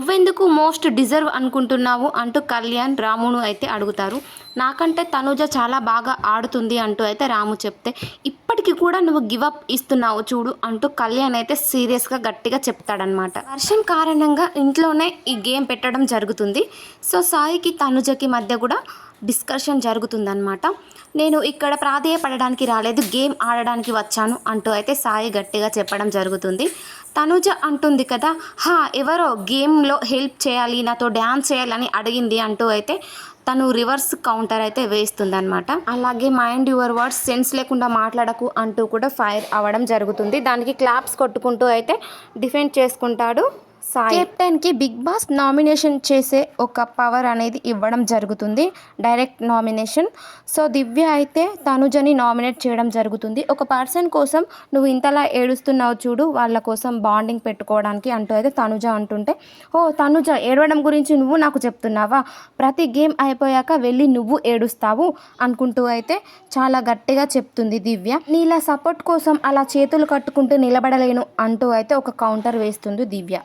నువ్వెందుకు most deserve అనుకుంటున్నావు అంటూ కళ్యాణ్ రామును అయితే అడుగుతారు. నాకంటే తనుజ చాలా బాగా ఆడుతుంది అంటూ అయితే రాము చెప్తే, ఇప్పటికీ కూడా నువ్వు గివప్ ఇస్తున్నావు చూడు అంటూ కళ్యాణ్ అయితే సీరియస్గా గట్టిగా చెప్తాడనమాట. వర్షం కారణంగా ఇంట్లోనే ఈ గేమ్ పెట్టడం జరుగుతుంది. సో సాయికి తనుజకి మధ్య కూడా డిస్కషన్ జరుగుతుందన్నమాట. నేను ఇక్కడ ప్రాధేయపడడానికి రాలేదు, గేమ్ ఆడడానికి వచ్చాను అంటూ అయితే సాయి గట్టిగా చెప్పడం జరుగుతుంది. తనుజ అంటుంది కదా, ఎవరో గేమ్లో హెల్ప్ చేయాలి, నాతో డ్యాన్స్ చేయాలని అడిగింది అంటూ అయితే తను రివర్స్ కౌంటర్ అయితే వేస్తుందన్నమాట. అలాగే మైండ్ యువర్ వర్డ్స్, సెన్స్ లేకుండా మాట్లాడకు అంటూ కూడా ఫైర్ అవ్వడం జరుగుతుంది. దానికి క్లాప్స్ కొట్టుకుంటూ అయితే డిఫెండ్ చేసుకుంటాడు సాయి. కెప్టెన్కి బిగ్ బాస్ నామినేషన్ చేసే ఒక పవర్ అనేది ఇవ్వడం జరుగుతుంది, డైరెక్ట్ నామినేషన్. సో దివ్య అయితే తనుజని నామినేట్ చేయడం జరుగుతుంది. ఒక పర్సన్ కోసం నువ్వు ఇంతలా ఏడుస్తున్నావు చూడు, వాళ్ళ కోసం బాండింగ్ పెట్టుకోవడానికి అంటూ అయితే తనుజ అంటుంటే, ఓ తనుజ, ఏడవడం గురించి నువ్వు నాకు చెప్తున్నావా, ప్రతి గేమ్ అయిపోయాక వెళ్ళి నువ్వు ఏడుస్తావు అనుకుంటూ అయితే చాలా గట్టిగా చెప్తుంది దివ్య. నీలా సపోర్ట్ కోసం అలా చేతులు కట్టుకుంటూ నిలబడలేను అంటూ అయితే ఒక కౌంటర్ వేస్తుంది దివ్య.